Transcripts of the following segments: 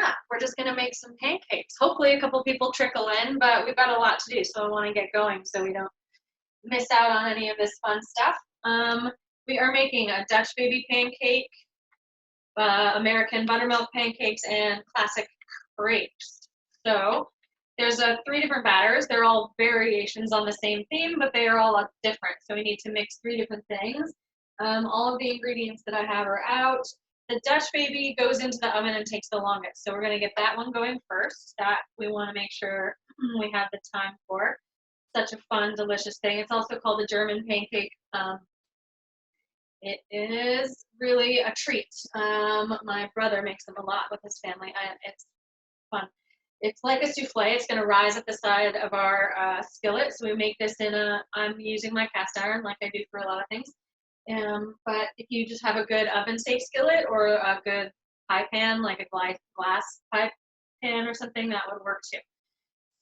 yeah, we're just gonna make some pancakes. Hopefully a couple people trickle in, but we've got a lot to do, so I want to get going so we don't miss out on any of this fun stuff. We are making a Dutch baby pancake, American buttermilk pancakes, and classic crepes. So there's 3 different batters. They're all variations on the same theme, but they are all different. So we need to mix 3 different things. All of the ingredients that I have are out. The Dutch baby goes into the oven and takes the longest. So we're going to get that one going first. That we want to make sure we have the time for. Such a fun, delicious thing. It's also called the German pancake. It is really a treat. My brother makes them a lot with his family. It's fun. It's like a souffle. It's going to rise at the side of our skillet. So we make this I'm using my cast iron like I do for a lot of things. But if you just have a good oven safe skillet or a good pie pan, like a glass pie pan or something, that would work too.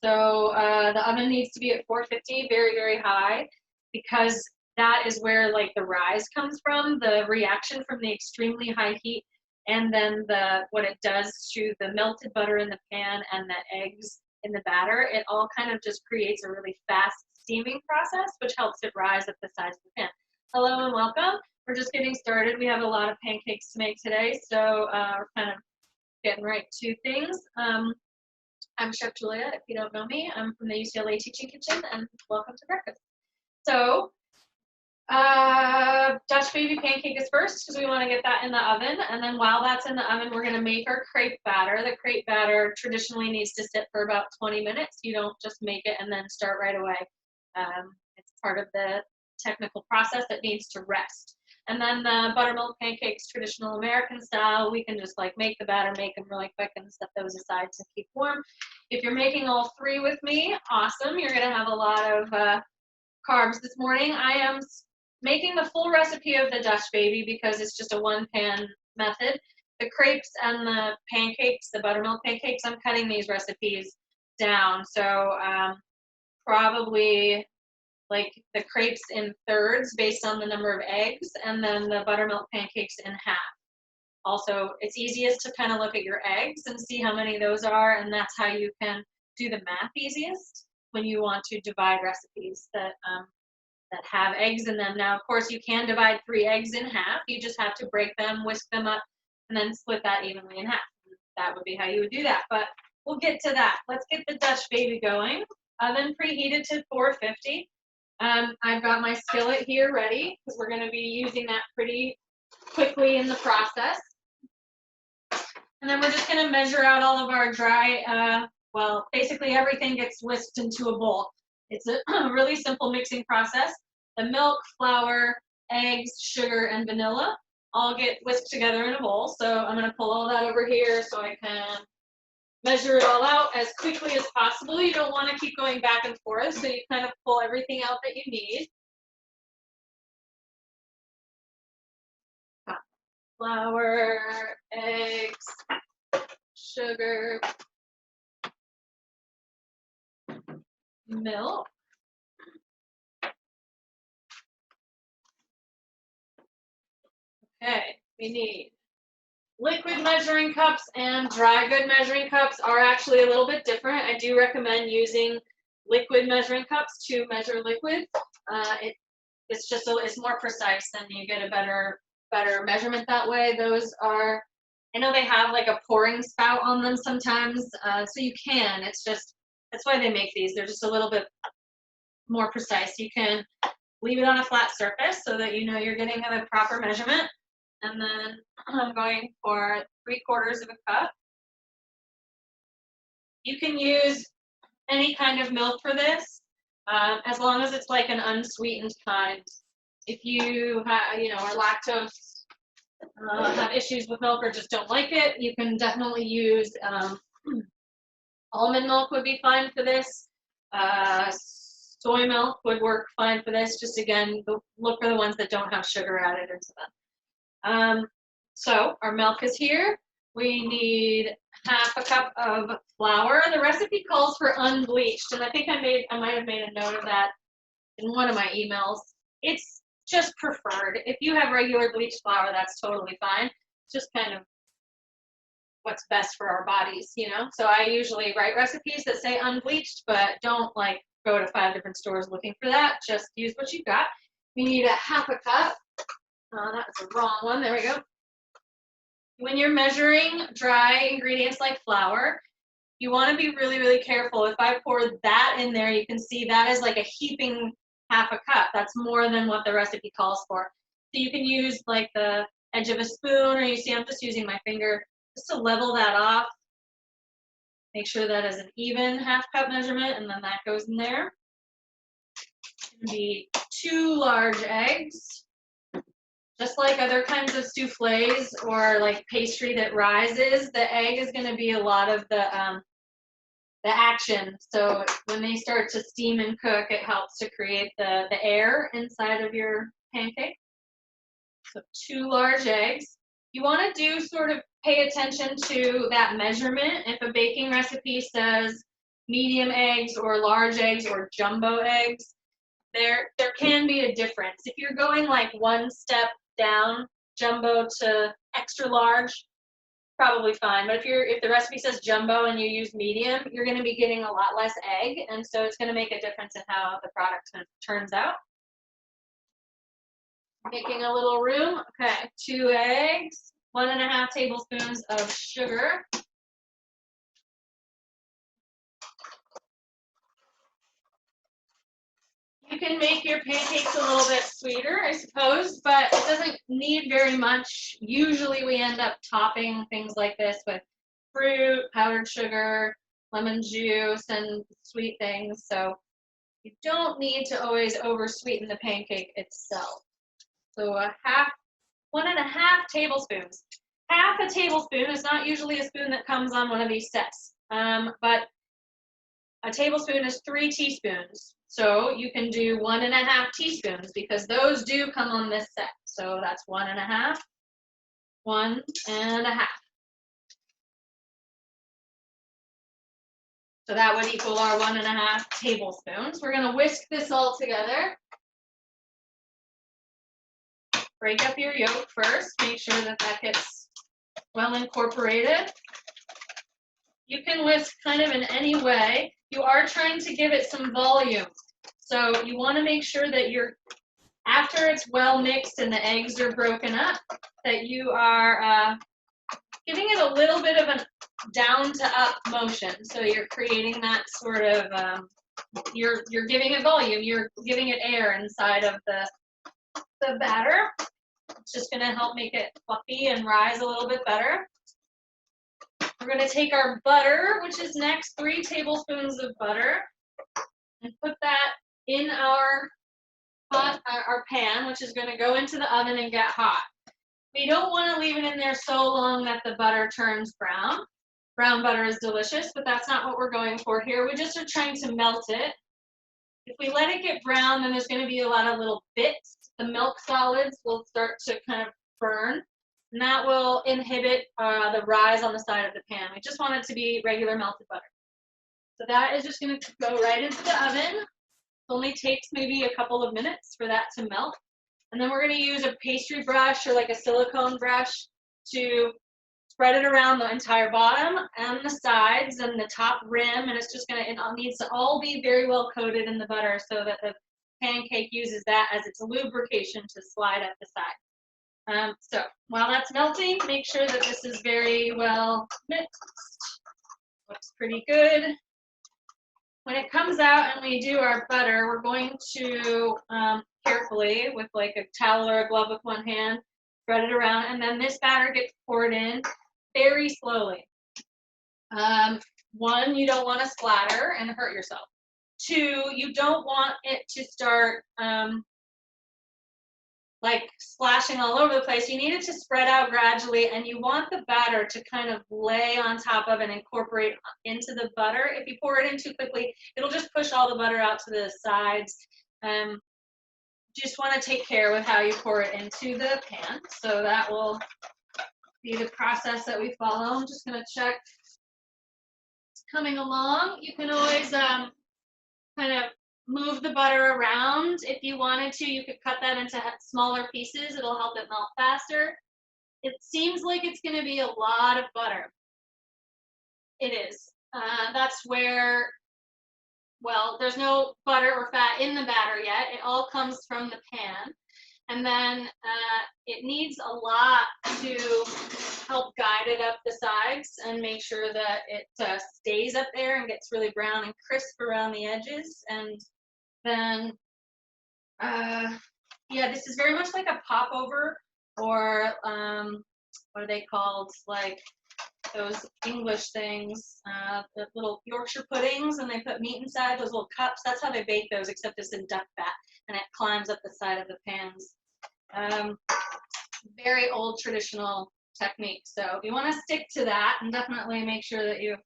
So the oven needs to be at 450, very, very high, because that is where like the rise comes from, the reaction from the extremely high heat, and then what it does to the melted butter in the pan and the eggs in the batter. It all kind of just creates a really fast steaming process, which helps it rise at the sides of the pan. Hello and welcome. We're just getting started. We have a lot of pancakes to make today, so we're kind of getting right to things. I'm Chef Julia, if you don't know me. I'm from the UCLA Teaching Kitchen, and welcome to breakfast. So, Dutch baby pancake is first, because we want to get that in the oven, and then while that's in the oven, we're going to make our crepe batter. The crepe batter traditionally needs to sit for about 20 minutes. You don't just make it and then start right away. It's part of the technical process that needs to rest. And then the buttermilk pancakes, traditional American style, we can just like make the batter, make them really quick, and set those aside to keep warm. If you're making all 3 with me, awesome. You're going to have a lot of carbs this morning. I am making the full recipe of the Dutch baby because it's just a 1-pan method. The crepes and the pancakes, the buttermilk pancakes, I'm cutting these recipes down. So probably like the crepes in thirds based on the number of eggs, and then the buttermilk pancakes in half. Also, it's easiest to kind of look at your eggs and see how many those are, and that's how you can do the math easiest when you want to divide recipes that have eggs in them. Now, of course, you can divide 3 eggs in half. You just have to break them, whisk them up, and then split that evenly in half. That would be how you would do that, but we'll get to that. Let's get the Dutch baby going. Oven preheated to 450. I've got my skillet here ready because we're going to be using that pretty quickly in the process. And then we're just going to measure out all of our dry, well, basically everything gets whisked into a bowl. It's a really simple mixing process. The milk, flour, eggs, sugar, and vanilla all get whisked together in a bowl. So I'm going to pull all that over here so I can measure it all out as quickly as possible. You don't want to keep going back and forth, so you kind of pull everything out that you need. Flour, eggs, sugar, milk. Okay, we need liquid measuring cups, and dry good measuring cups are actually a little bit different. I do recommend using liquid measuring cups to measure liquid. It's more precise, and you get a better measurement that way. Those are, I know they have like a pouring spout on them sometimes, so you can. It's just, that's why they make these. They're just a little bit more precise. You can leave it on a flat surface so that you know you're getting a proper measurement. And then I'm going for 3/4 of a cup. You can use any kind of milk for this, as long as it's like an unsweetened kind. If you are lactose, have issues with milk, or just don't like it, you can definitely use almond milk would be fine for this. Soy milk would work fine for this. Just again, look for the ones that don't have sugar added into them. So our milk is here. We need 1/2 cup of flour. The recipe calls for unbleached, and I think I might have made a note of that in one of my emails. It's just preferred. If you have regular bleached flour, that's totally fine. Just kind of what's best for our bodies, you know? So I usually write recipes that say unbleached, but don't like go to 5 different stores looking for that. Just use what you've got. We need a half a cup. That's the wrong one. There we go. When you're measuring dry ingredients like flour, you want to be really, really careful. If I pour that in there, you can see that is like a heaping half a cup. That's more than what the recipe calls for. So you can use like the edge of a spoon, or you see I'm just using my finger just to level that off. Make sure that is an even half cup measurement, and then that goes in there. It's going to be 2 large eggs. Just like other kinds of souffles or like pastry that rises, the egg is going to be a lot of the action. So when they start to steam and cook, it helps to create the air inside of your pancake. So 2 large eggs. You want to do sort of pay attention to that measurement. If a baking recipe says medium eggs or large eggs or jumbo eggs, there can be a difference. If you're going like one step down, jumbo to extra large, probably fine. But if the recipe says jumbo and you use medium, you're going to be getting a lot less egg, and so it's going to make a difference in how the product turns out. Making a little room. Okay, 2 eggs, 1.5 tablespoons of sugar. You can make your pancakes a little bit sweeter, I suppose, but it doesn't need very much. Usually we end up topping things like this with fruit, powdered sugar, lemon juice, and sweet things. So you don't need to always over-sweeten the pancake itself. So 1.5 tablespoons. Half a tablespoon is not usually a spoon that comes on one of these sets, but a tablespoon is 3 teaspoons. So you can do 1.5 teaspoons because those do come on this set. So that's 1.5, 1.5. So that would equal our 1.5 tablespoons. We're going to whisk this all together. Break up your yolk first. Make sure that that gets well incorporated. You can whisk kind of in any way. You are trying to give it some volume. So you want to make sure that after it's well mixed and the eggs are broken up, that you are giving it a little bit of a down to up motion. So you're creating that sort of, you're giving it volume, you're giving it air inside of the batter. It's just going to help make it fluffy and rise a little bit better. We're going to take our butter, which is next, 3 tablespoons of butter, and put that in our pan, which is going to go into the oven and get hot. We don't want to leave it in there so long that the butter turns brown. Brown butter is delicious, but that's not what we're going for here. We just are trying to melt it. If we let it get brown, then there's going to be a lot of little bits. The milk solids will start to kind of burn, and that will inhibit the rise on the side of the pan. We just want it to be regular melted butter. So that is just going to go right into the oven. It only takes maybe a couple of minutes for that to melt. And then we're going to use a pastry brush or like a silicone brush to spread it around the entire bottom and the sides and the top rim. And it's just going to, it needs to all be very well coated in the butter so that the pancake uses that as its lubrication to slide up the side. So while that's melting, make sure that this is very well mixed. Looks pretty good. When it comes out and we do our butter, we're going to carefully, with like a towel or a glove with one hand, spread it around, and then this batter gets poured in very slowly. 1, you don't want to splatter and hurt yourself. 2, you don't want it to start like splashing all over the place. You need it to spread out gradually, and you want the batter to kind of lay on top of and incorporate into the butter. If you pour it in too quickly, it'll just push all the butter out to the sides. Just want to take care with how you pour it into the pan. So that will be the process that we follow. I'm just going to check it's coming along. You can always kind of move the butter around. If you wanted to, you could cut that into smaller pieces. It'll help it melt faster. It seems like it's going to be a lot of butter. It is. That's where, well, there's no butter or fat in the batter yet. It all comes from the pan. And then it needs a lot to help guide it up the sides and make sure that it stays up there and gets really brown and crisp around the edges. And then, yeah, this is very much like a popover, or what are they called? Like those English things, the little Yorkshire puddings, and they put meat inside those little cups. That's how they bake those, except it's in duck fat, and it climbs up the side of the pans. Very old traditional technique. So you want to stick to that, and definitely make sure that you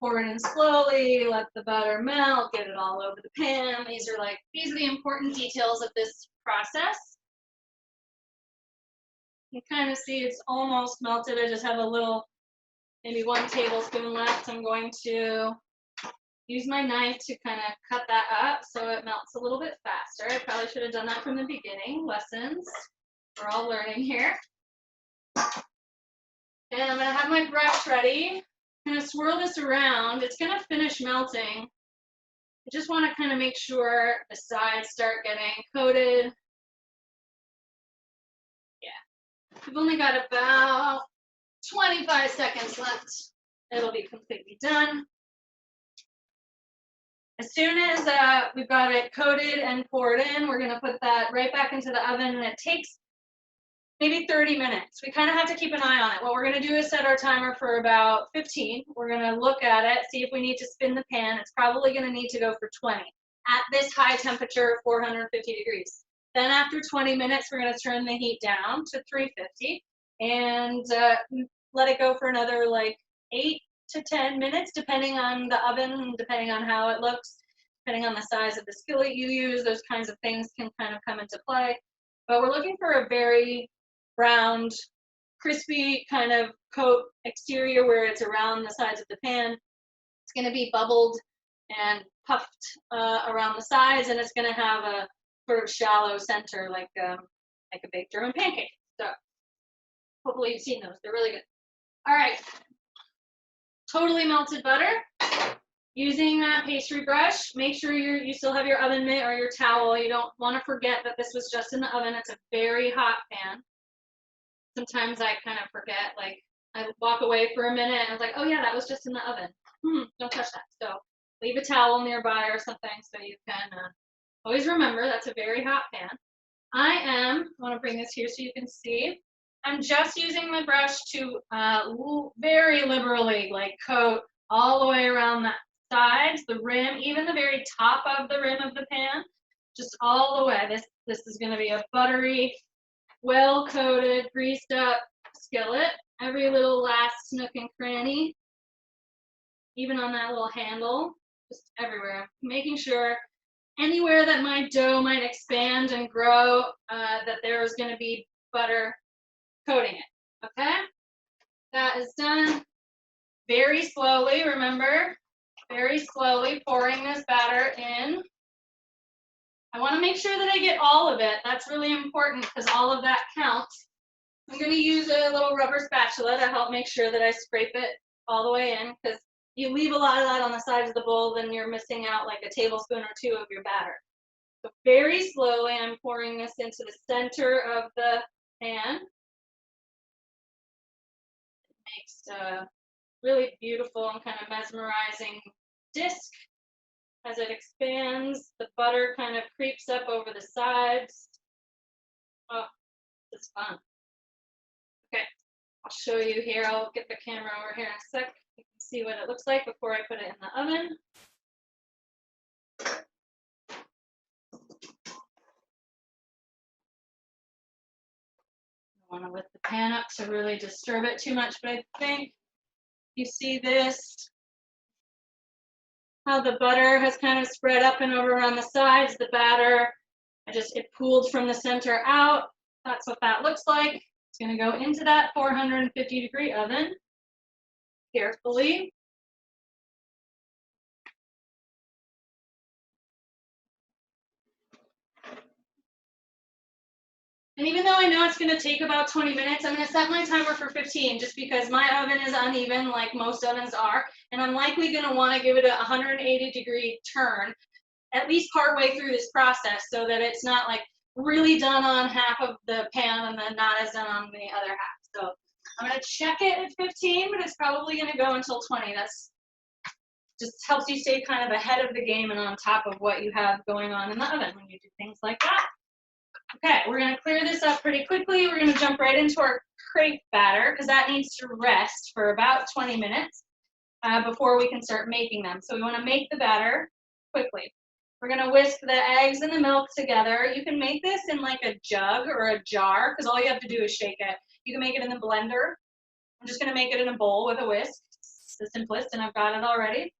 pour it in slowly, let the butter melt, get it all over the pan. These are the important details of this process. You kind of see it's almost melted. I just have a little, maybe 1 tablespoon left. I'm going to use my knife to kind of cut that up so it melts a little bit faster. I probably should have done that from the beginning. Lessons. We're all learning here. And I'm going to have my brush ready. I'm going to swirl this around. It's going to finish melting. I just want to kind of make sure the sides start getting coated. Yeah. We've only got about 25 seconds left. It'll be completely done. As soon as we've got it coated and poured in, we're going to put that right back into the oven, and it takes maybe 30 minutes. We kind of have to keep an eye on it. What we're going to do is set our timer for about 15. We're going to look at it, see if we need to spin the pan. It's probably going to need to go for 20 at this high temperature, 450 degrees. Then after 20 minutes, we're going to turn the heat down to 350 and let it go for another like 8 to 10 minutes, depending on the oven, depending on how it looks, depending on the size of the skillet you use. Those kinds of things can kind of come into play. But we're looking for a very browned, crispy kind of coat exterior where it's around the sides of the pan. It's going to be bubbled and puffed around the sides, and it's going to have a sort of shallow center like a baked German pancake. So hopefully you've seen those. They're really good. All right. Totally melted butter. Using that pastry brush, make sure you still have your oven mitt or your towel. You don't want to forget that this was just in the oven. It's a very hot pan. Sometimes I kind of forget, like I walk away for a minute and I was like, oh yeah, that was just in the oven. Don't touch that. So leave a towel nearby or something so you can always remember that's a very hot pan. I want to bring this here so you can see. I'm just using my brush to very liberally like coat all the way around the sides, the rim, even the very top of the rim of the pan, just all the way. This is going to be a buttery, well-coated, greased up skillet. Every little last nook and cranny, even on that little handle, just everywhere. Making sure anywhere that my dough might expand and grow, that there is going to be butter coating it. Okay? That is done. Very slowly, remember, very slowly pouring this batter in. I want to make sure that I get all of it. That's really important because all of that counts. I'm going to use a little rubber spatula to help make sure that I scrape it all the way in, because you leave a lot of that on the sides of the bowl, then you're missing out like a tablespoon or 2 of your batter. So very slowly, I'm pouring this into the center of the pan. It makes a really beautiful and kind of mesmerizing disc. As it expands, the butter kind of creeps up over the sides. Oh, this is fun. Okay, I'll show you here. I'll get the camera over here in a sec. You can see what it looks like before I put it in the oven. I don't want to lift the pan up to really disturb it too much, but I think you see this, how the butter has kind of spread up and over on the sides. The batter, it pooled from the center out. That's what that looks like. It's going to go into that 450-degree oven carefully. And even though I know it's going to take about 20 minutes, I'm going to set my timer for 15 just because my oven is uneven like most ovens are. And I'm likely going to want to give it a 180-degree turn at least partway through this process so that it's not like really done on half of the pan and then not as done on the other half. So I'm going to check it at 15, but it's probably going to go until 20. That's just helps you stay kind of ahead of the game and on top of what you have going on in the oven when you do things like that. Okay, we're going to clear this up pretty quickly. We're going to jump right into our crepe batter because that needs to rest for about 20 minutes before we can start making them. So we want to make the batter quickly. We're going to whisk the eggs and the milk together. You can make this in like a jug or a jar because all you have to do is shake it. You can make it in the blender. I'm just going to make it in a bowl with a whisk. It's the simplest, and I've got it already.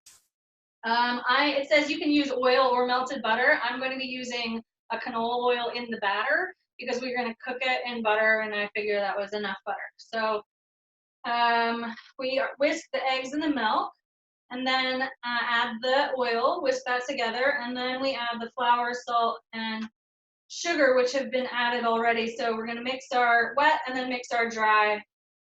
It says you can use oil or melted butter. I'm going to be using a canola oil in the batter because we're going to cook it in butter, and I figure that was enough butter. So we whisk the eggs and the milk, and then add the oil, whisk that together, and then we add the flour, salt, and sugar, which have been added already. So we're going to mix our wet and then mix our dry.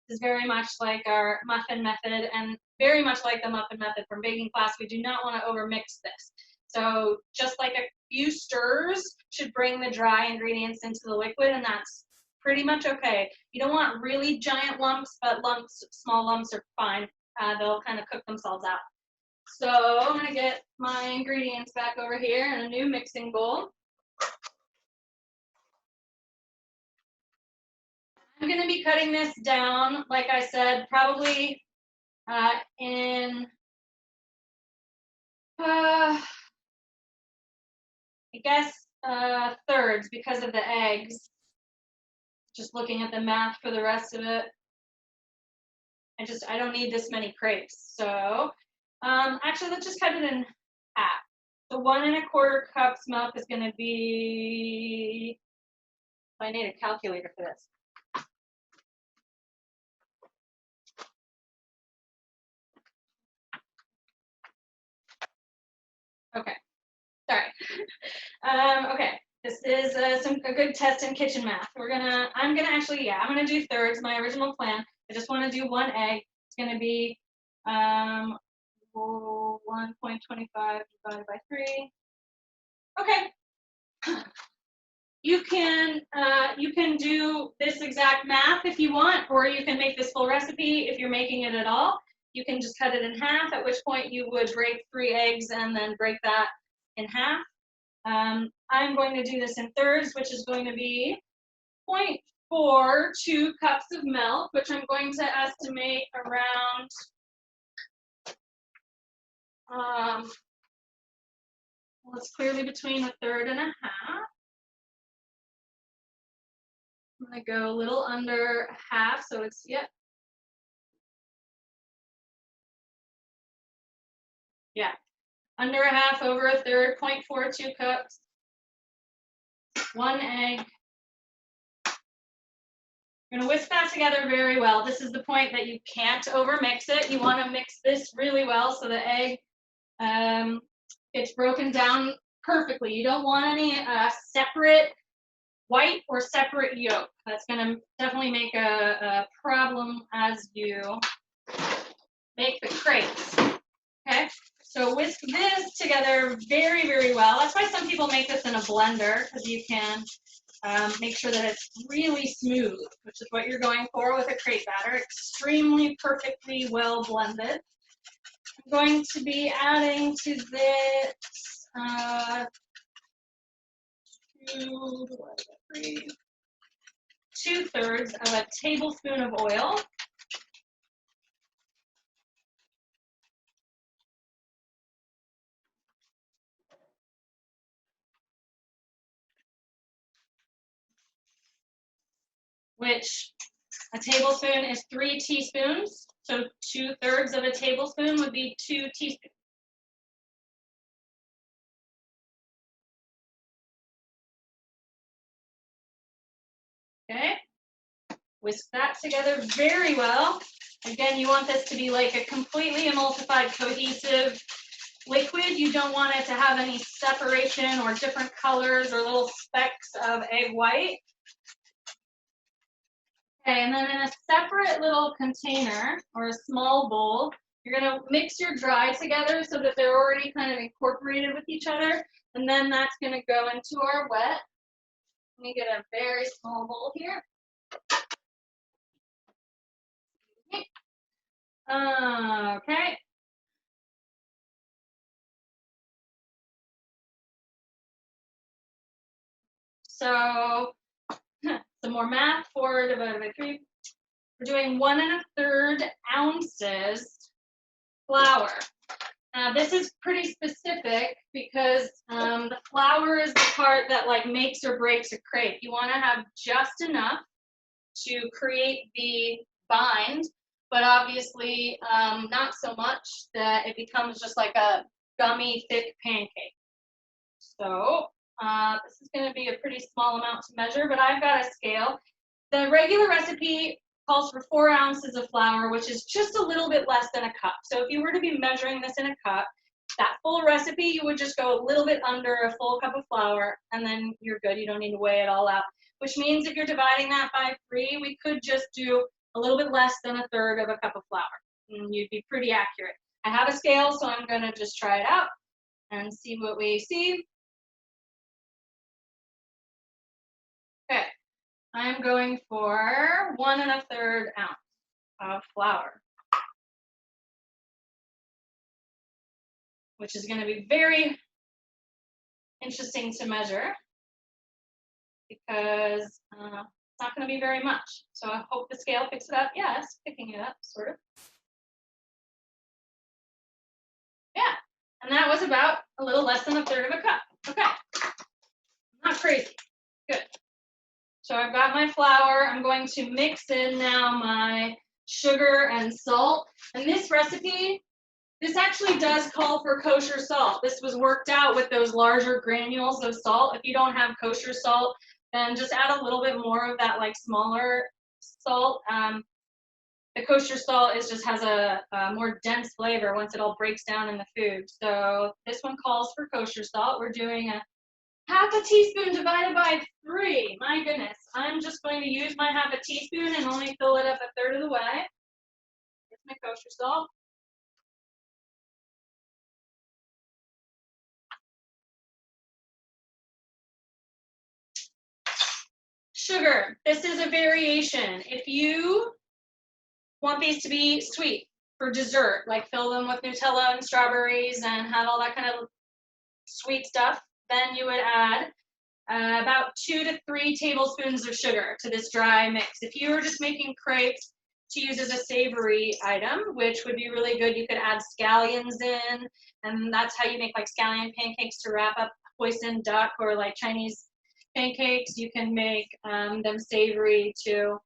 This is very much like our muffin method and very much like the muffin method from baking class. We do not want to overmix this. So just like a few stirs should bring the dry ingredients into the liquid, and that's pretty much okay. You don't want really giant lumps, but small lumps are fine. They'll kind of cook themselves out. So I'm going to get my ingredients back over here in a new mixing bowl. I'm going to be cutting this down, like I said, probably in, I guess, thirds because of the eggs. Just looking at the math for the rest of it. I don't need this many crepes. So actually, let's just cut it in half. So 1 1/4 cups milk is going to be, I need a calculator for this. Okay, sorry. Okay, this is a good test in kitchen math. I'm gonna do thirds. My original plan. I just want to do 1 egg. It's gonna be 1.25 divided by 3. Okay. You can do this exact math if you want, or you can make this full recipe if you're making it at all. You can just cut it in half, at which point you would break 3 eggs and then break that in half. I'm going to do this in thirds, which is going to be 0.42 cups of milk, which I'm going to estimate around well, it's clearly between 1/3 and 1/2. I'm going to go a little under half, so it's, yeah, under 1/2 over 1/3, 0.42 cups, 1 egg. You're going to whisk that together very well. This is the point that you can't overmix it. You want to mix this really well so the egg gets broken down perfectly. You don't want any separate white or separate yolk. That's going to definitely make a problem as you make the crepes. Okay, so whisk this together very, very well. That's why some people make this in a blender, because you can make sure that it's really smooth, which is what you're going for with a crepe batter. Extremely perfectly well blended. I'm going to be adding to this 2/3 of a tablespoon of oil. Which a tablespoon is 3 teaspoons. So 2/3 of a tablespoon would be 2 teaspoons. Okay, whisk that together very well. Again, you want this to be like a completely emulsified, cohesive liquid. You don't want it to have any separation or different colors or little specks of egg white. Okay, and then in a separate little container or a small bowl, you're going to mix your dry together so that they're already kind of incorporated with each other. And then that's going to go into our wet. Let me get a very small bowl here. Okay. So some more math, 4 divided by 3. We're doing 1 1/3 ounces flour. Now this is pretty specific because the flour is the part that like makes or breaks a crepe. You want to have just enough to create the bind, but obviously not so much that it becomes just like a gummy, thick pancake. So this is going to be a pretty small amount to measure, but I've got a scale. The regular recipe calls for 4 ounces of flour, which is just a little bit less than a cup. So if you were to be measuring this in a cup, that full recipe, you would just go a little bit under a full cup of flour, and then you're good. You don't need to weigh it all out, which means if you're dividing that by 3, we could just do a little bit less than 1/3 of a cup of flour, and you'd be pretty accurate. I have a scale, so I'm going to just try it out and see what we see. Okay, I'm going for 1 1/3 ounce of flour, which is going to be very interesting to measure because it's not going to be very much. So I hope the scale picks it up. Yeah, it's picking it up, sort of. Yeah, and that was about a little less than 1/3 of a cup. Okay, not crazy. Good. So I've got my flour. I'm going to mix in now my sugar and salt. And this recipe, this actually does call for kosher salt. This was worked out with those larger granules of salt. If you don't have kosher salt, then just add a little bit more of that like smaller salt. The kosher salt just has a more dense flavor once it all breaks down in the food. So this one calls for kosher salt. We're doing a 1/2 teaspoon divided by 3. My goodness. I'm just going to use my 1/2 teaspoon and only fill it up 1/3 of the way. Here's my kosher salt. Sugar. This is a variation. If you want these to be sweet for dessert, like fill them with Nutella and strawberries and have all that kind of sweet stuff, then you would add about 2 to 3 tablespoons of sugar to this dry mix. If you were just making crepes to use as a savory item, which would be really good, you could add scallions in, and that's how you make like scallion pancakes to wrap up hoisin duck or like Chinese pancakes. You can make them savory too.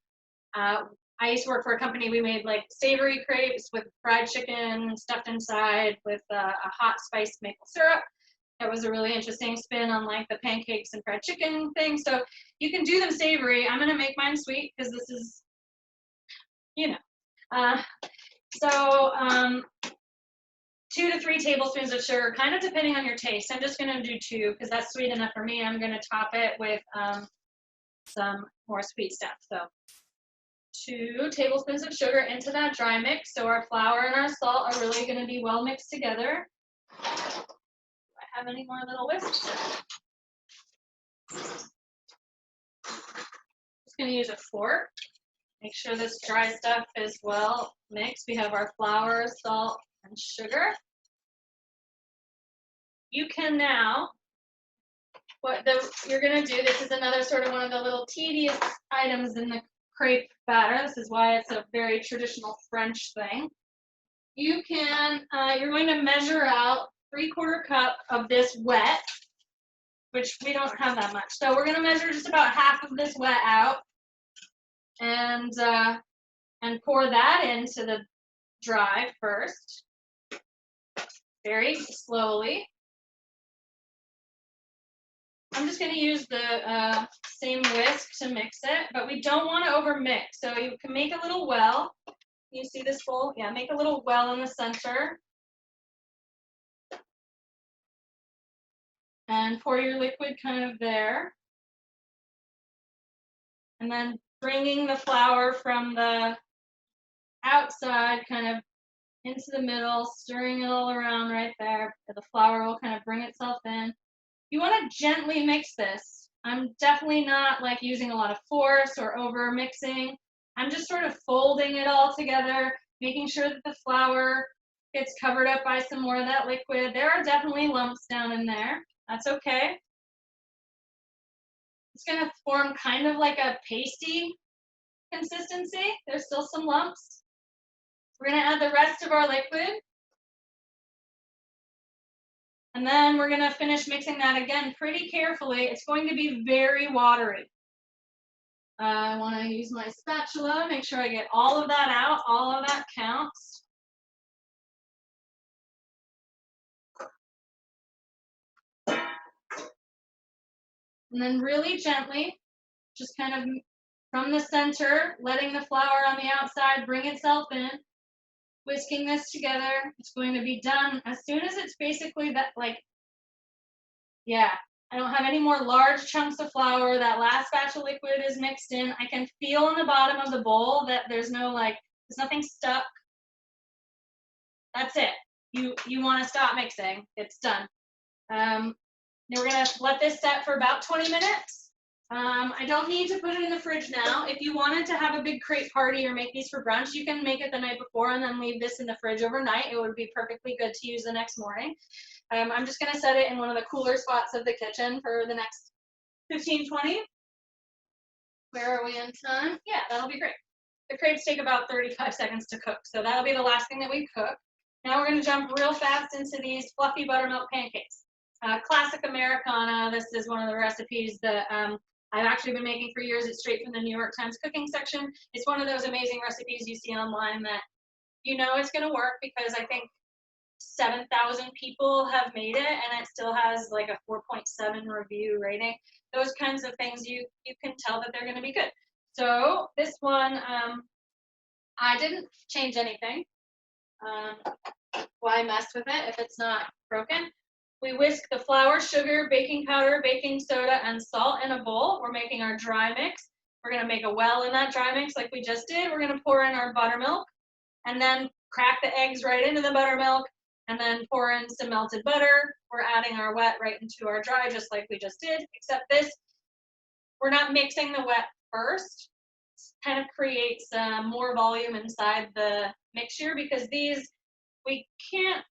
I used to work for a company. We made like savory crepes with fried chicken stuffed inside with a hot spiced maple syrup. That was a really interesting spin on like the pancakes and fried chicken thing. So you can do them savory. I'm gonna make mine sweet because this is, you know. So 2 to 3 tablespoons of sugar, kind of depending on your taste. I'm just gonna do 2 because that's sweet enough for me. I'm gonna top it with some more sweet stuff. So 2 tablespoons of sugar into that dry mix. So our flour and our salt are really gonna be well mixed together. Have any more little whisks? Just going to use a fork. Make sure this dry stuff is well mixed. We have our flour, salt, and sugar. You can now, you're going to do, this is another sort of one of the little tedious items in the crepe batter. This is why it's a very traditional French thing. You can, you're going to measure out 3/4 cup of this wet, which we don't have that much. So we're going to measure just about half of this wet out and pour that into the dry first, very slowly. I'm just going to use the same whisk to mix it, but we don't want to over mix. So you can make a little well. You see this bowl? Yeah, make a little well in the center. And pour your liquid kind of there. And then bringing the flour from the outside kind of into the middle, stirring it all around right there. The flour will kind of bring itself in. You want to gently mix this. I'm definitely not like using a lot of force or over mixing. I'm just sort of folding it all together, making sure that the flour gets covered up by some more of that liquid. There are definitely lumps down in there. That's okay. It's going to form kind of like a pasty consistency. There's still some lumps. We're going to add the rest of our liquid. And then we're going to finish mixing that again pretty carefully. It's going to be very watery. I want to use my spatula, make sure I get all of that out. All of that counts. And then really gently, just kind of from the center, letting the flour on the outside bring itself in, whisking this together. It's going to be done as soon as it's basically that, like, yeah, I don't have any more large chunks of flour. That last batch of liquid is mixed in. I can feel in the bottom of the bowl that there's nothing stuck. That's it. You want to stop mixing. It's done. Now we're going to let this set for about 20 minutes. I don't need to put it in the fridge now. If you wanted to have a big crepe party or make these for brunch, you can make it the night before and then leave this in the fridge overnight. It would be perfectly good to use the next morning. I'm just going to set it in one of the cooler spots of the kitchen for the next 15, 20. Where are we in time? Yeah, that'll be great. The crepes take about 35 seconds to cook, so that'll be the last thing that we cook. Now we're going to jump real fast into these fluffy buttermilk pancakes. Classic Americana. This is one of the recipes that I've actually been making for years. It's straight from the New York Times cooking section. It's one of those amazing recipes you see online that you know it's going to work because I think 7,000 people have made it and it still has like a 4.7 review rating. Those kinds of things you can tell that they're going to be good. So this one, I didn't change anything. Why mess with it if it's not broken? We whisk the flour, sugar, baking powder, baking soda, and salt in a bowl. We're making our dry mix. We're going to make a well in that dry mix like we just did. We're going to pour in our buttermilk and then crack the eggs right into the buttermilk and then pour in some melted butter. We're adding our wet right into our dry just like we just did, except this, we're not mixing the wet first. It kind of creates more volume inside the mixture because these, we can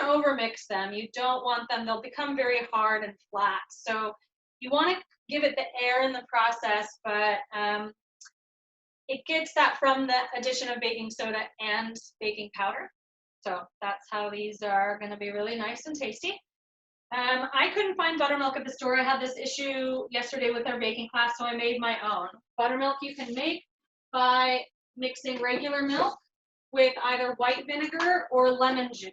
overmix them. You don't want them, they'll become very hard and flat. So you want to give it the air in the process, but it gets that from the addition of baking soda and baking powder. So that's how these are going to be really nice and tasty. I couldn't find buttermilk at the store. I had this issue yesterday with our baking class, so I made my own. Buttermilk you can make by mixing regular milk with either white vinegar or lemon juice.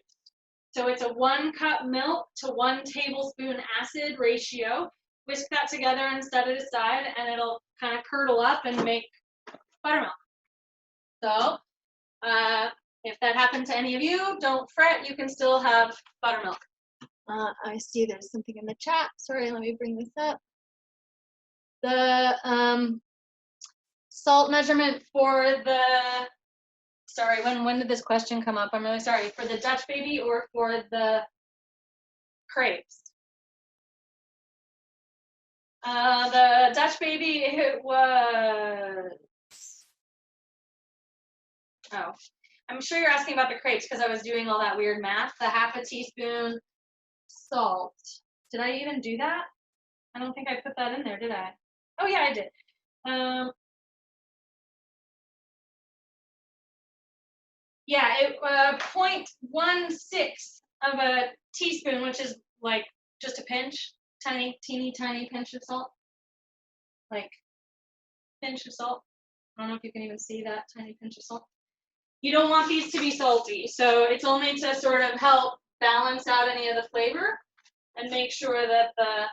So it's a 1 cup milk to 1 tablespoon acid ratio. Whisk that together and set it aside, and it'll kind of curdle up and make buttermilk. So if that happened to any of you, don't fret. You can still have buttermilk. I see there's something in the chat. Sorry, let me bring this up. The salt measurement for the, sorry, when did this question come up? I'm really sorry. For the Dutch baby or for the crepes? The Dutch baby, it was, oh, I'm sure you're asking about the crepes because I was doing all that weird math. The ½ teaspoon salt. Did I even do that? I don't think I put that in there, did I? Oh yeah, I did. Yeah, it 0.16 of a teaspoon, which is like just a pinch, teeny tiny pinch of salt. Like pinch of salt. I don't know if you can even see that tiny pinch of salt. You don't want these to be salty, so it's only to sort of help balance out any of the flavor and make sure that the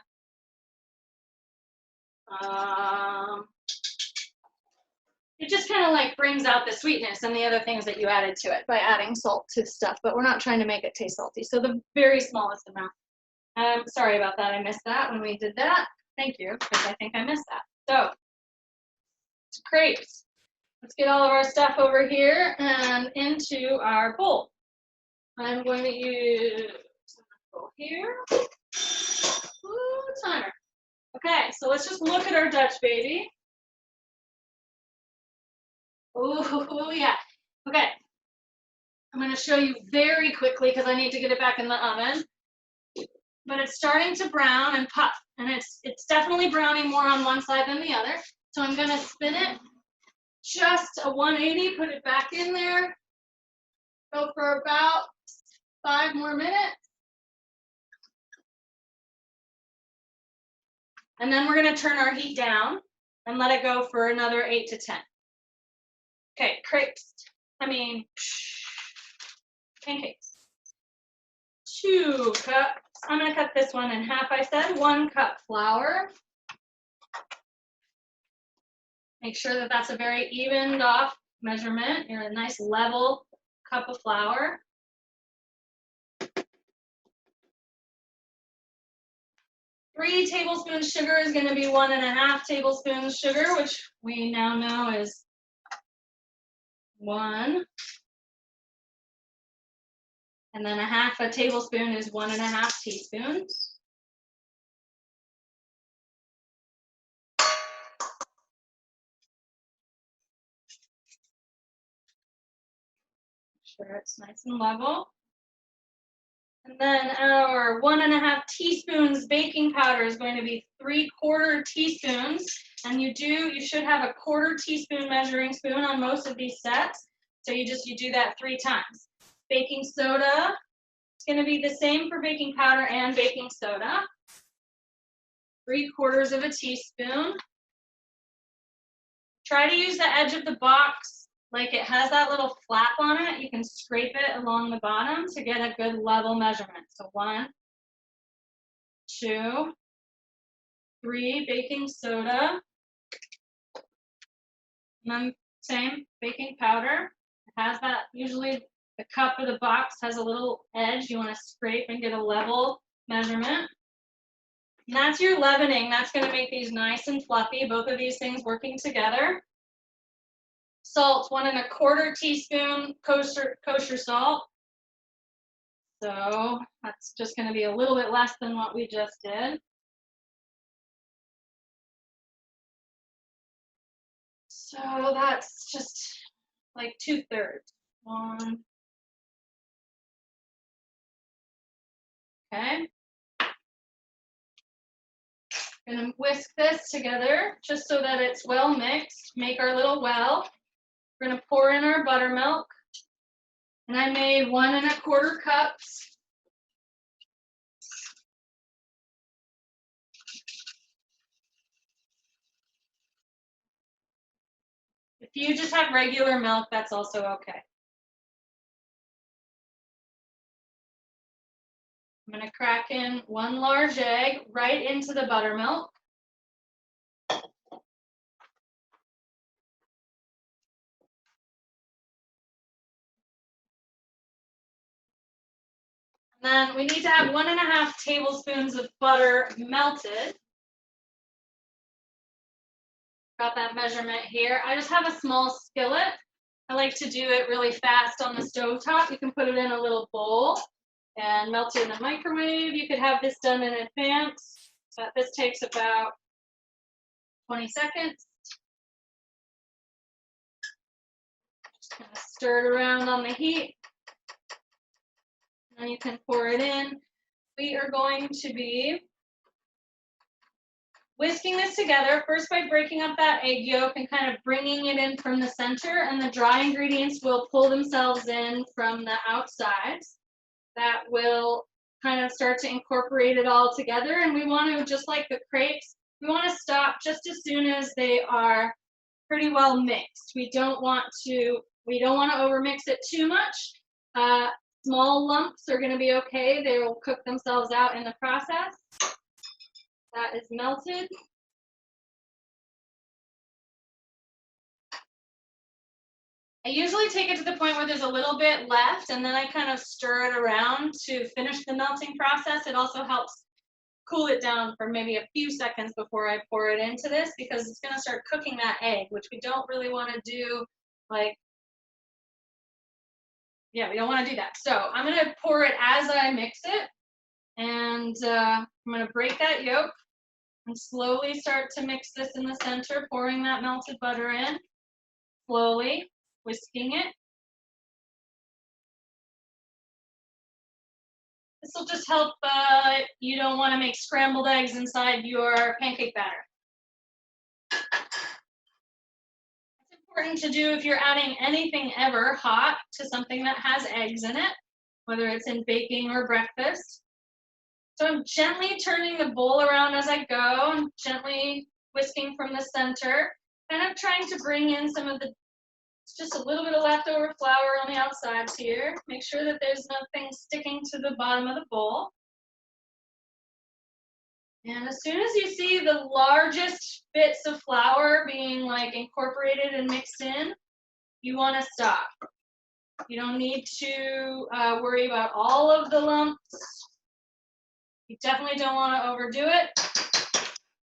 it just kind of like brings out the sweetness and the other things that you added to it by adding salt to stuff, but we're not trying to make it taste salty. So the very smallest amount. Sorry about that. I missed that when we did that. Thank you, because I think I missed that. So crepes. Let's get all of our stuff over here and into our bowl. I'm going to use a bowl here. Ooh, timer. Okay, so let's just look at our Dutch baby. Ooh, yeah. Okay. I'm going to show you very quickly because I need to get it back in the oven. But it's starting to brown and puff, and it's definitely browning more on one side than the other. So I'm going to spin it just a 180, put it back in there, go for about 5 more minutes. And then we're going to turn our heat down and let it go for another 8 to 10. Okay, pancakes. 2 cups. I'm going to cut this one in half, I said. 1 cup flour. Make sure that that's a very evened off measurement. You're a nice level cup of flour. 3 tablespoons sugar is going to be 1.5 tablespoons sugar, which we now know is 1. And then 1/2 tablespoon is 1.5 teaspoons. Make sure it's nice and level. And then our 1.5 teaspoons baking powder is going to be 3/4 teaspoons. And you should have a 1/4 teaspoon measuring spoon on most of these sets. So you do that 3 times. Baking soda, it's going to be the same for baking powder and baking soda. 3/4 teaspoon. Try to use the edge of the box like it has that little flap on it. You can scrape it along the bottom to get a good level measurement. So 1, 2, 3 baking soda. And then same baking powder. It has that, usually the cup of the box has a little edge. You want to scrape and get a level measurement. And that's your leavening. That's going to make these nice and fluffy, both of these things working together. Salt, 1.25 teaspoon kosher salt. So that's just going to be a little bit less than what we just did. So that's just like 2/3. 1. Okay. Going to whisk this together just so that it's well mixed. Make our little well. We're going to pour in our buttermilk. And I made 1.25 cups. If you just have regular milk, that's also okay. I'm going to crack in 1 large egg right into the buttermilk. And then we need to have 1.5 tablespoons of butter melted. Got that measurement here. I just have a small skillet. I like to do it really fast on the stovetop. You can put it in a little bowl and melt it in the microwave. You could have this done in advance, but this takes about 20 seconds. Just kind of stir it around on the heat. And then you can pour it in. We are going to be whisking this together first by breaking up that egg yolk and kind of bringing it in from the center, and the dry ingredients will pull themselves in from the outsides. That will kind of start to incorporate it all together, and we want to, just like the crepes, we want to stop just as soon as they are pretty well mixed. We don't want to overmix it too much. Small lumps are going to be okay. They will cook themselves out in the process. That is melted. I usually take it to the point where there's a little bit left, and then I kind of stir it around to finish the melting process. It also helps cool it down for maybe a few seconds before I pour it into this, because it's gonna start cooking that egg, which we don't really wanna do, like, yeah, we don't wanna do that. So I'm gonna pour it as I mix it, and I'm gonna break that yolk and slowly start to mix this in the center, pouring that melted butter in, slowly, whisking it. This will just help, you don't want to make scrambled eggs inside your pancake batter. It's important to do if you're adding anything ever hot to something that has eggs in it, whether it's in baking or breakfast. So I'm gently turning the bowl around as I go and gently whisking from the center, kind of trying to bring in some of the, just a little bit of leftover flour on the outsides here. Make sure that there's nothing sticking to the bottom of the bowl. And as soon as you see the largest bits of flour being like incorporated and mixed in, you want to stop. You don't need to worry about all of the lumps. You definitely don't want to overdo it.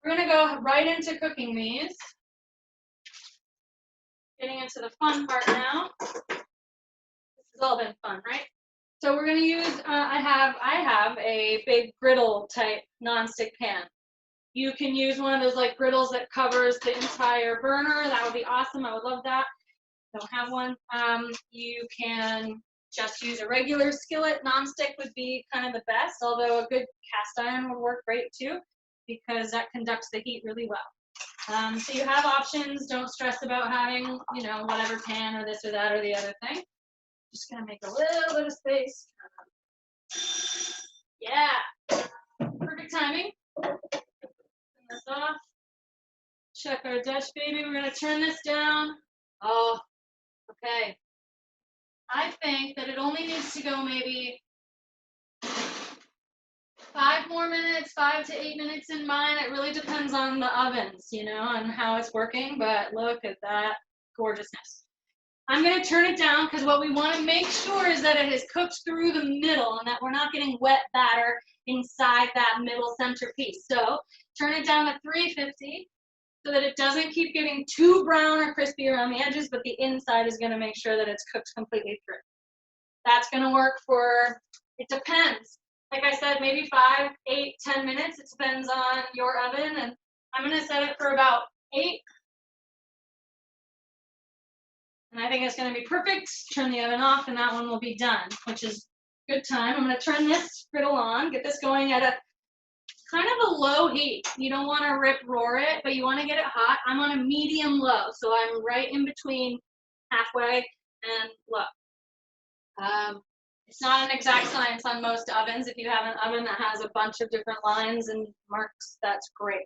We're going to go right into cooking these. Getting into the fun part now. This has all been fun, right? So we're going to use, I have a big griddle type nonstick pan. You can use one of those like griddles that covers the entire burner. That would be awesome. I would love that. Don't have one. You can just use a regular skillet. Nonstick would be kind of the best, although a good cast iron would work great too, because that conducts the heat really well. So you have options. Don't stress about having, you know, whatever pan or this or that or the other thing. Just gonna make a little bit of space. Yeah, perfect timing. Turn this off. Check our Dutch baby. We're gonna turn this down. Oh, okay. I think that it only needs to go maybe 5 more minutes, 5 to 8 minutes in mine. It really depends on the ovens, you know, and how it's working, but look at that gorgeousness. I'm going to turn it down because what we want to make sure is that it is cooked through the middle and that we're not getting wet batter inside that middle center piece. So turn it down to 350 so that it doesn't keep getting too brown or crispy around the edges, but the inside is going to make sure that it's cooked completely through. That's going to work for, it depends. Like I said, maybe 5, 8, 10 minutes. It depends on your oven. And I'm going to set it for about 8. And I think it's going to be perfect. Turn the oven off and that one will be done, which is good time. I'm going to turn this griddle on, get this going at a kind of a low heat. You don't want to rip roar it, but you want to get it hot. I'm on a medium low, so I'm right in between halfway and low. It's not an exact science on most ovens. If you have an oven that has a bunch of different lines and marks, that's great.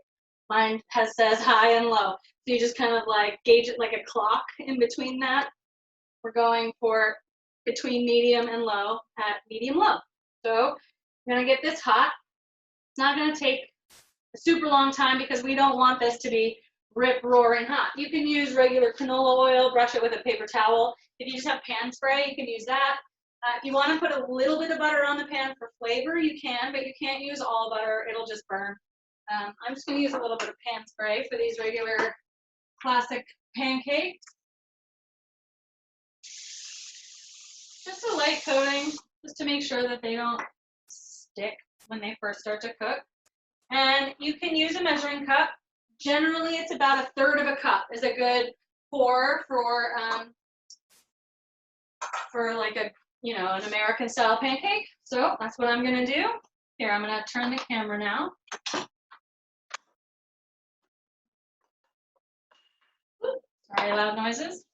Mine says high and low. So you just kind of like gauge it like a clock in between that. We're going for between medium and low at medium low. So we're gonna get this hot. It's not gonna take a super long time because we don't want this to be rip roaring hot. You can use regular canola oil, brush it with a paper towel. If you just have pan spray, you can use that. If you want to put a little bit of butter on the pan for flavor, you can, but you can't use all butter. It'll just burn. I'm just going to use a little bit of pan spray for these regular classic pancakes. Just a light coating, just to make sure that they don't stick when they first start to cook. And you can use a measuring cup. Generally, it's about 1/3 of a cup is a good pour for like a, you know, an American style pancake. So that's what I'm going to do. Here, I'm going to turn the camera now. Sorry, loud noises.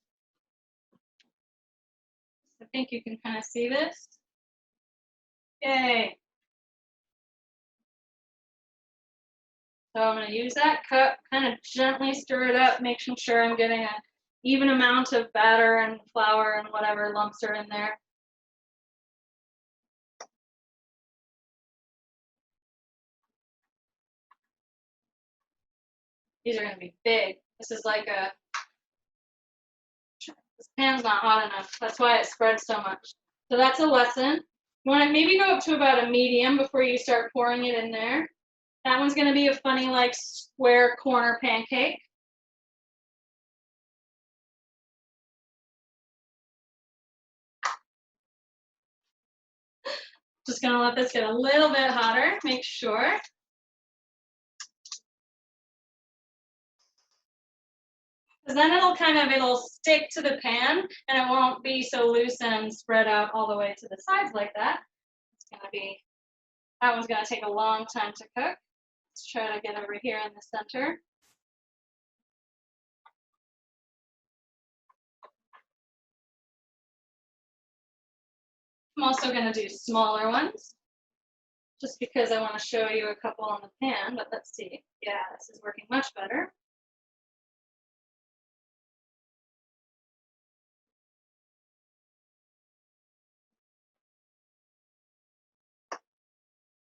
I think you can kind of see this. Yay. So I'm going to use that cup, kind of gently stir it up, making sure I'm getting an even amount of batter and flour and whatever lumps are in there. These are going to be big. This is like a, this pan's not hot enough. That's why it spreads so much. So that's a lesson. You want to maybe go up to about a medium before you start pouring it in there. That one's gonna be a funny, like, square corner pancake. Just gonna let this get a little bit hotter, make sure. Because then it'll stick to the pan and it won't be so loose and spread out all the way to the sides like that. That one's gonna take a long time to cook. Let's try to get over here in the center. I'm also gonna do smaller ones, just because I want to show you a couple on the pan, but let's see. Yeah, this is working much better.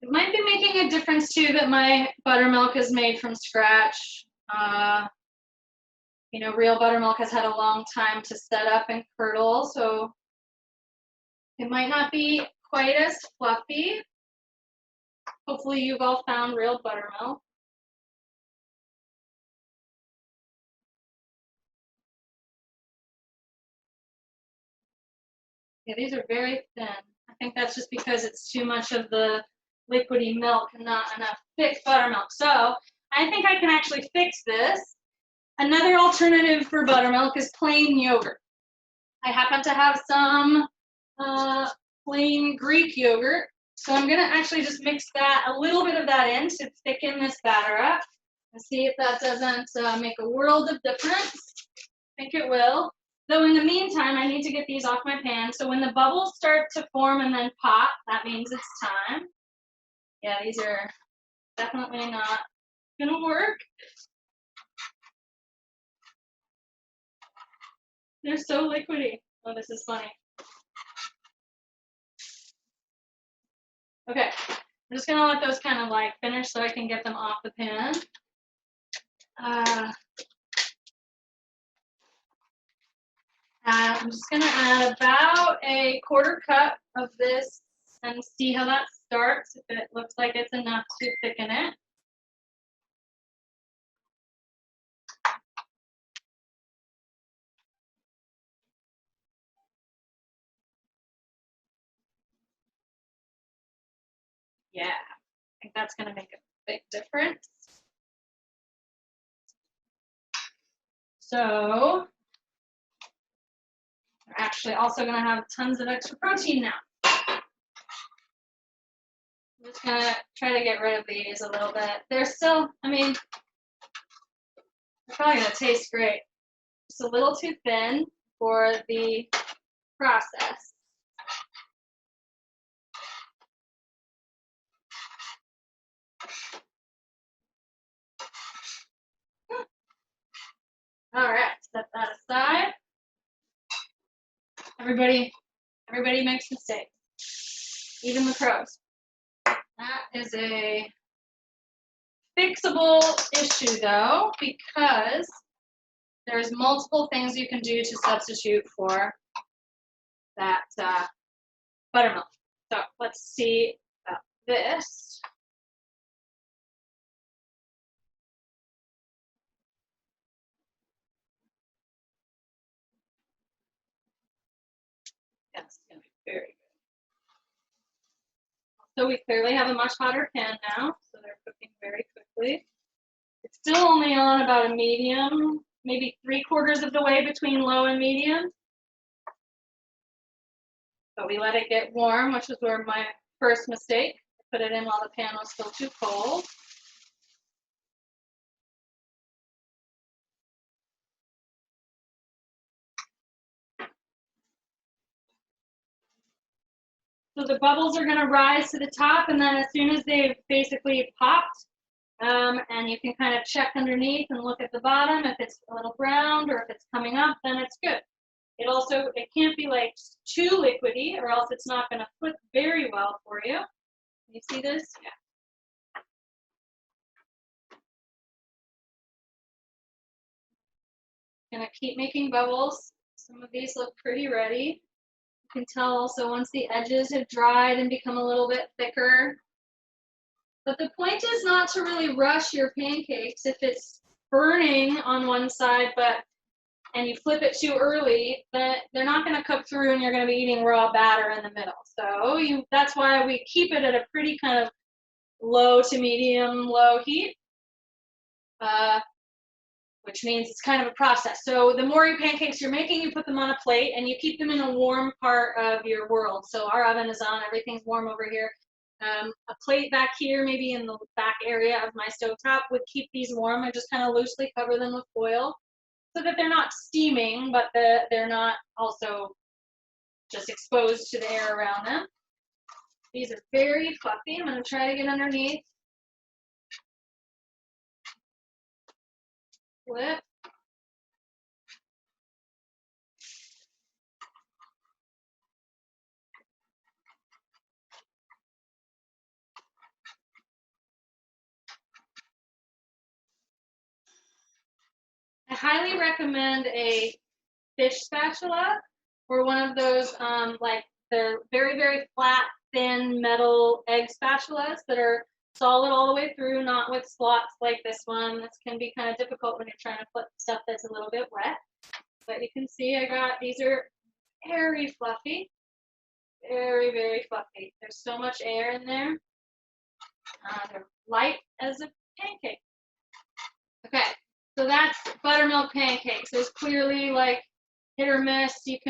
It might be making a difference too that my buttermilk is made from scratch. You know, real buttermilk has had a long time to set up and curdle, so it might not be quite as fluffy. Hopefully you've all found real buttermilk. Yeah, these are very thin. I think that's just because it's too much of the liquidy milk and not enough thick buttermilk. So I think I can actually fix this. Another alternative for buttermilk is plain yogurt. I happen to have some plain Greek yogurt, so I'm gonna actually just mix that, a little bit of that in to thicken this batter up and see if that doesn't make a world of difference. I think it will. Though in the meantime, I need to get these off my pan. So when the bubbles start to form and then pop, that means it's time. Yeah, these are definitely not gonna work. They're so liquidy. Oh, this is funny. Okay, I'm just gonna let those kind of like finish so I can get them off the pan. I'm just gonna add about a quarter cup of this and see how that starts, if it looks like it's enough to thicken it. Yeah, I think that's gonna make a big difference. So we're actually also gonna have tons of extra protein now. I'm just gonna try to get rid of these a little bit. They're still, I mean, they're probably gonna taste great. Just a little too thin for the process. All right, set that aside. Everybody makes mistakes, even the pros. That is a fixable issue though, because there's multiple things you can do to substitute for that buttermilk. So let's see about this. That's going to be very good. So we clearly have a much hotter pan now, so they're cooking very quickly. It's still only on about a medium, maybe 3/4 of the way between low and medium. But we let it get warm, which was where my first mistake. I put it in while the pan was still too cold. So the bubbles are going to rise to the top, and then as soon as they've basically popped, and you can kind of check underneath and look at the bottom. If it's a little browned or if it's coming up, then it's good. It can't be like too liquidy, or else it's not going to cook very well for you. Can you see this? Yeah. Gonna keep making bubbles. Some of these look pretty ready. You can tell also once the edges have dried and become a little bit thicker, But the point is not to really rush your pancakes. If it's burning on one side, and you flip it too early, then they're not going to cook through and you're going to be eating raw batter in the middle. So that's why we keep it at a pretty kind of low to medium low heat, which means it's kind of a process. So the more pancakes you're making, you put them on a plate and you keep them in a warm part of your world. So our oven is on, everything's warm over here. A plate back here, maybe in the back area of my stovetop, would keep these warm. I just kind of loosely cover them with foil so that they're not steaming, but they're not also just exposed to the air around them. These are very fluffy. I'm going to try to get underneath. Flip. I highly recommend a fish spatula or one of those like the very, very flat, thin metal egg spatulas that are solid all the way through, not with slots like this one. This can be kind of difficult when you're trying to flip stuff that's a little bit wet. But you can see these are very fluffy, very, very fluffy. There's so much air in there. They're light as a pancake. Okay. So that's buttermilk pancakes. There's clearly like hit or miss. These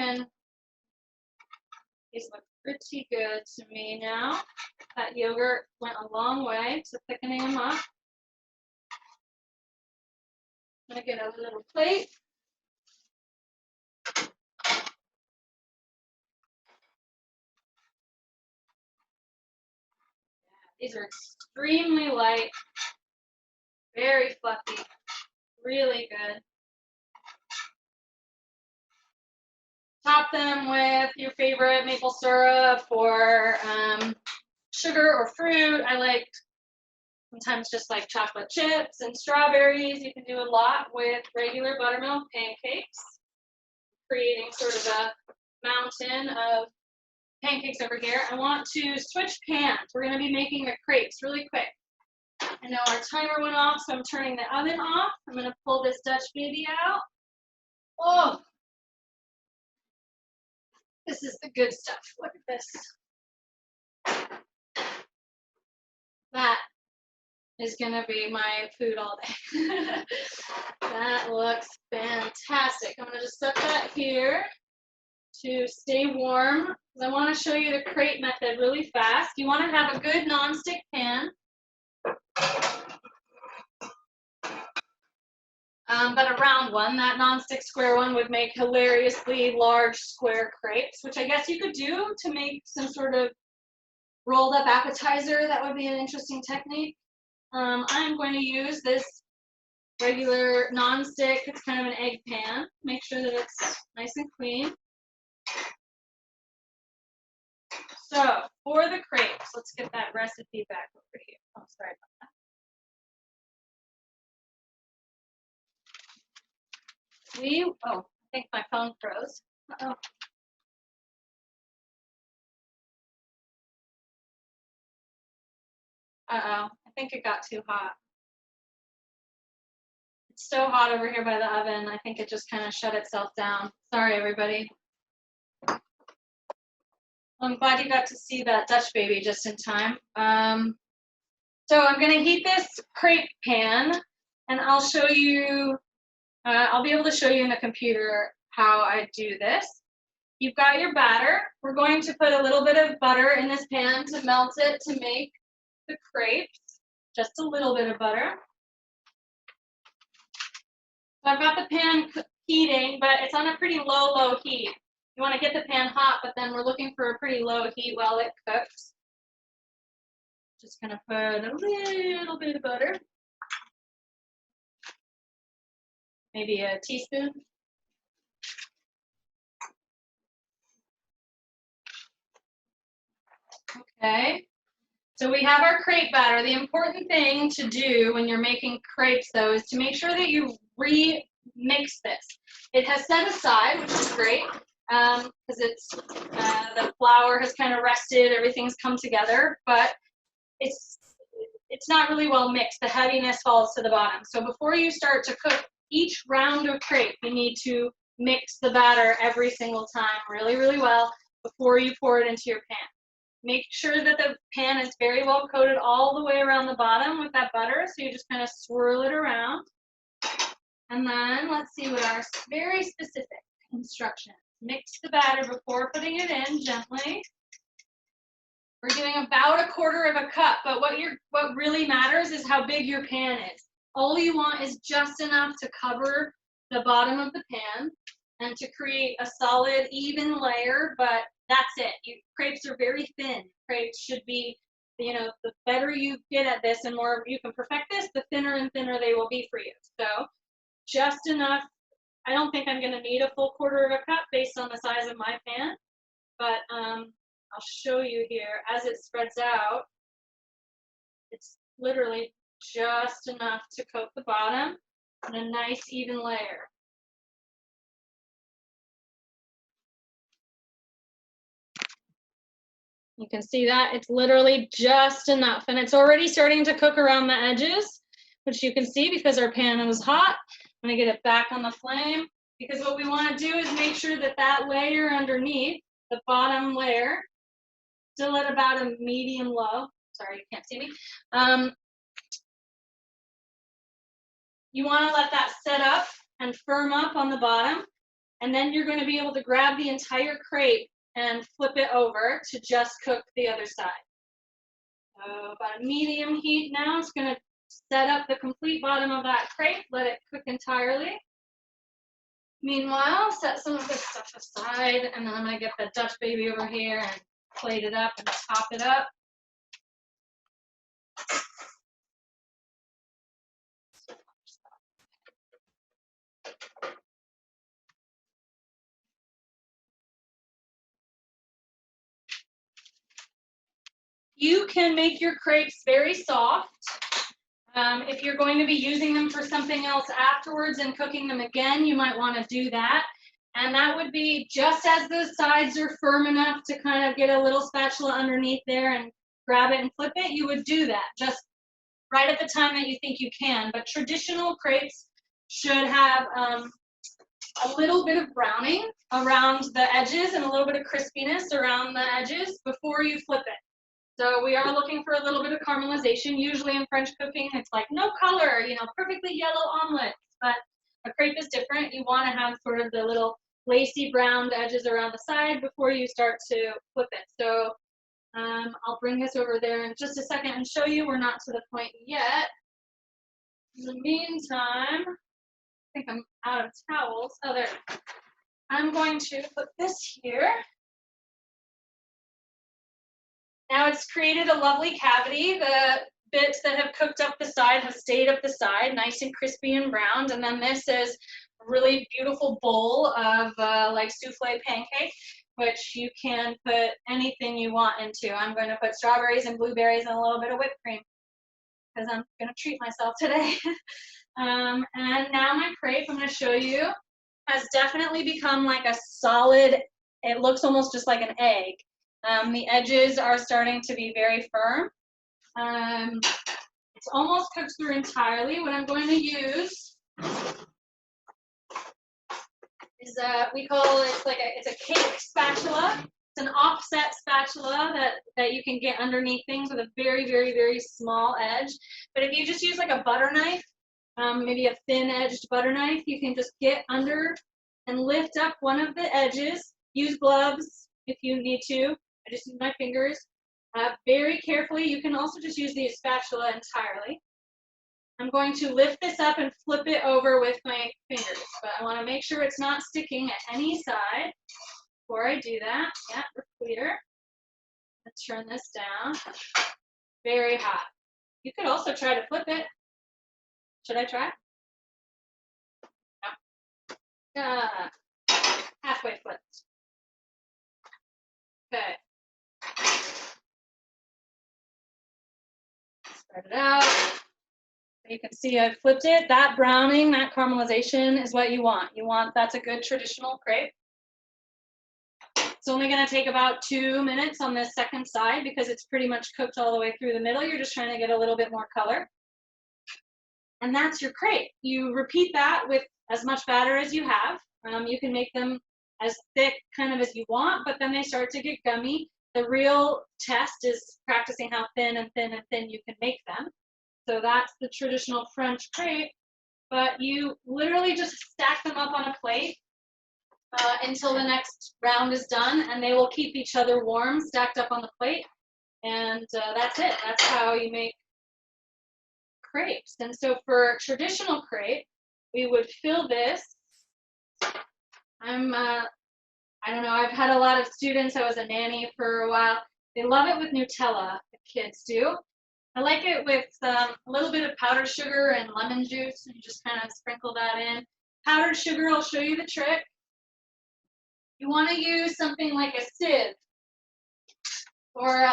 look pretty good to me now. That yogurt went a long way to thickening them up. I'm going to get a little plate. These are extremely light, very fluffy, really good. Top them with your favorite maple syrup or sugar or fruit. I like sometimes just like chocolate chips and strawberries. You can do a lot with regular buttermilk pancakes, creating sort of a mountain of pancakes over here. I want to switch pans. We're going to be making the crepes really quick. I know our timer went off, so I'm turning the oven off. I'm going to pull this Dutch baby out. Oh, this is the good stuff. Look at this. That is going to be my food all day. That looks fantastic. I'm going to just set that here to stay warm. I want to show you the crepe method really fast. You want to have a good nonstick pan. But a round one. That nonstick square one would make hilariously large square crepes, which I guess you could do to make some sort of rolled up appetizer. That would be an interesting technique. I'm going to use this regular nonstick. It's kind of an egg pan. Make sure that it's nice and clean. So for the crepes, let's get that recipe back over here. Oh, sorry about that. I think my phone froze. Uh-oh. I think it got too hot. It's so hot over here by the oven. I think it just kind of shut itself down. Sorry, everybody. I'm glad you got to see that Dutch baby just in time. So I'm going to heat this crepe pan, and I'll show you, I'll be able to show you in the computer how I do this. You've got your batter. We're going to put a little bit of butter in this pan to melt it to make the crepes. Just a little bit of butter. So I've got the pan heating, but it's on a pretty low heat. You want to get the pan hot, but then we're looking for a pretty low heat while it cooks. Just going to put a little bit of butter. Maybe a teaspoon. Okay. So we have our crepe batter. The important thing to do when you're making crepes, though, is to make sure that you re-mix this. It has set aside, which is great, because it's the flour has kind of rested, everything's come together, but it's it's not really well mixed. The heaviness falls to the bottom. So before you start to cook each round of crepe, you need to mix the batter every single time really, really well before you pour it into your pan. Make sure that the pan is very well coated all the way around the bottom with that butter. So you just kind of swirl it around. And then let's see what our very specific instructions. Mix the batter before putting it in gently. We're doing about 1/4 of a cup, but what really matters is how big your pan is. All you want is just enough to cover the bottom of the pan and to create a solid, even layer, but that's it. Crepes are very thin. Crepes should be, the better you get at this and more you can perfect this, the thinner and thinner they will be for you. So just enough. I don't think I'm going to need a full 1/4 of a cup based on the size of my pan, but I'll show you here. As it spreads out, it's literally just enough to coat the bottom and a nice even layer. You can see that it's literally just enough, and it's already starting to cook around the edges, which you can see because our pan was hot. I'm gonna get it back on the flame because what we want to do is make sure that that layer underneath, the bottom layer, still at about a medium low. Sorry, you can't see me. You want to let that set up and firm up on the bottom, and then you're going to be able to grab the entire crepe and flip it over to just cook the other side. So about a medium heat now. It's going to set up the complete bottom of that crepe, let it cook entirely. Meanwhile, set some of this stuff aside, and then I'm going to get the Dutch baby over here and plate it up and top it up. You can make your crepes very soft. If you're going to be using them for something else afterwards and cooking them again, you might want to do that. And that would be just as the sides are firm enough to kind of get a little spatula underneath there and grab it and flip it, you would do that just right at the time that you think you can. But traditional crepes should have a little bit of browning around the edges and a little bit of crispiness around the edges before you flip it. So we are looking for a little bit of caramelization. Usually in French cooking, it's like no color, perfectly yellow omelets. But a crepe is different. You want to have sort of the little lacy browned edges around the side before you start to flip it. So I'll bring this over there in just a second and show you. We're not to the point yet. In the meantime, I think I'm out of towels. Oh, there. I'm going to put this here. Now it's created a lovely cavity. The bits that have cooked up the side have stayed up the side, nice and crispy and browned. And then this is a really beautiful bowl of like souffle pancake, which you can put anything you want into. I'm going to put strawberries and blueberries and a little bit of whipped cream because I'm going to treat myself today. And now my crepe, I'm going to show you, has definitely become like a solid, it looks almost just like an egg. The edges are starting to be very firm. It's almost cooked through entirely. What I'm going to use is we call it it's a cake spatula. It's an offset spatula that you can get underneath things with a very, very, very small edge. But if you just use like a butter knife, maybe a thin-edged butter knife, you can just get under and lift up one of the edges. Use gloves if you need to. I just use my fingers. Very carefully. You can also just use the spatula entirely. I'm going to lift this up and flip it over with my fingers, but I want to make sure it's not sticking at any side before I do that. Yeah, we're clear. Let's turn this down. Very hot. You could also try to flip it. Should I try? No. Halfway flipped. Okay. Spread it out. You can see I flipped it. That browning, that caramelization is what you want. That's a good traditional crepe. It's only going to take about 2 minutes on this second side because it's pretty much cooked all the way through the middle. You're just trying to get a little bit more color. And that's your crepe. You repeat that with as much batter as you have. You can make them as thick kind of as you want, but then they start to get gummy. The real test is practicing how thin and thin and thin you can make them. So that's the traditional French crepe, but you literally just stack them up on a plate until the next round is done, and they will keep each other warm, stacked up on the plate, and that's it. That's how you make crepes. And so for traditional crepe, we would fill this. I don't know, I've had a lot of students. I was a nanny for a while. They love it with Nutella, the kids do. I like it with a little bit of powdered sugar and lemon juice, and you just kind of sprinkle that in. Powdered sugar, I'll show you the trick. You want to use something like a sieve or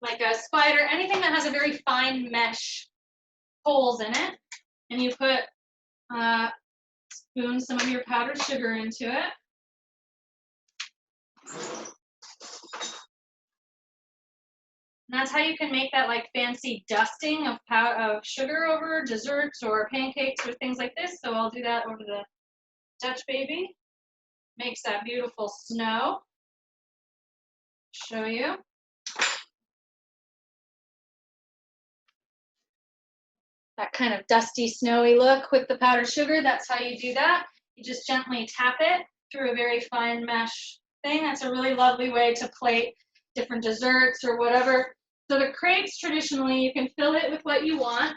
like a spider, anything that has a very fine mesh holes in it, and you put spoon some of your powdered sugar into it. And that's how you can make that like fancy dusting of sugar over desserts or pancakes or things like this. So I'll do that over the Dutch baby. Makes that beautiful snow. Show you. That kind of dusty, snowy look with the powdered sugar. That's how you do that. You just gently tap it through a very fine mesh thing. That's a really lovely way to plate different desserts or whatever. So the crepes, traditionally, you can fill it with what you want.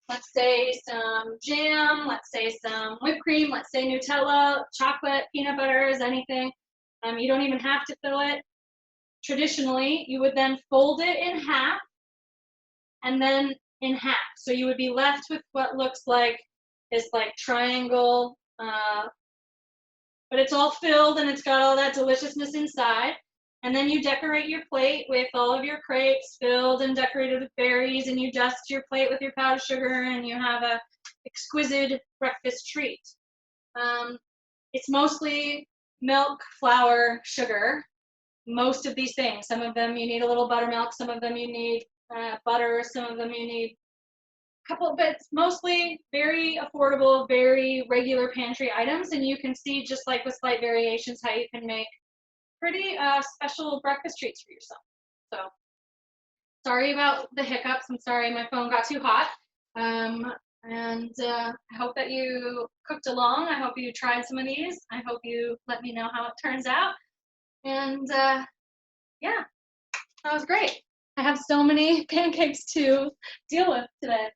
Let's say some jam, let's say some whipped cream, let's say Nutella, chocolate, peanut butters, anything. You don't even have to fill it. Traditionally, you would then fold it in half and then in half. So you would be left with what looks like this like triangle, but it's all filled and it's got all that deliciousness inside. And then you decorate your plate with all of your crepes filled and decorated with berries, and you dust your plate with your powdered sugar, and you have a exquisite breakfast treat. It's mostly milk, flour, sugar, most of these things. Some of them you need a little buttermilk, some of them you need butter, some of them you need a couple, but it's mostly very affordable, very regular pantry items, and you can see just like with slight variations how you can make pretty special breakfast treats for yourself. So sorry about the hiccups. I'm sorry my phone got too hot. I hope that you cooked along. I hope you tried some of these. I hope you let me know how it turns out. And yeah, that was great. I have so many pancakes to deal with today.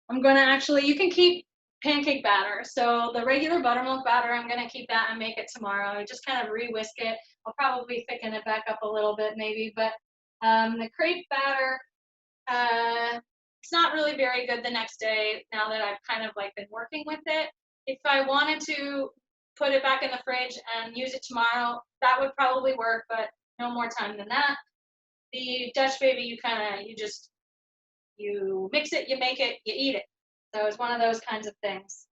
I'm going to actually, you can keep pancake batter. So the regular buttermilk batter, I'm going to keep that and make it tomorrow. I just kind of re-whisk it. I'll probably thicken it back up a little bit maybe, but the crepe batter, it's not really very good the next day now that I've kind of like been working with it. If I wanted to put it back in the fridge and use it tomorrow, that would probably work, but no more time than that. The Dutch baby, you mix it, you make it, you eat it. So it's one of those kinds of things.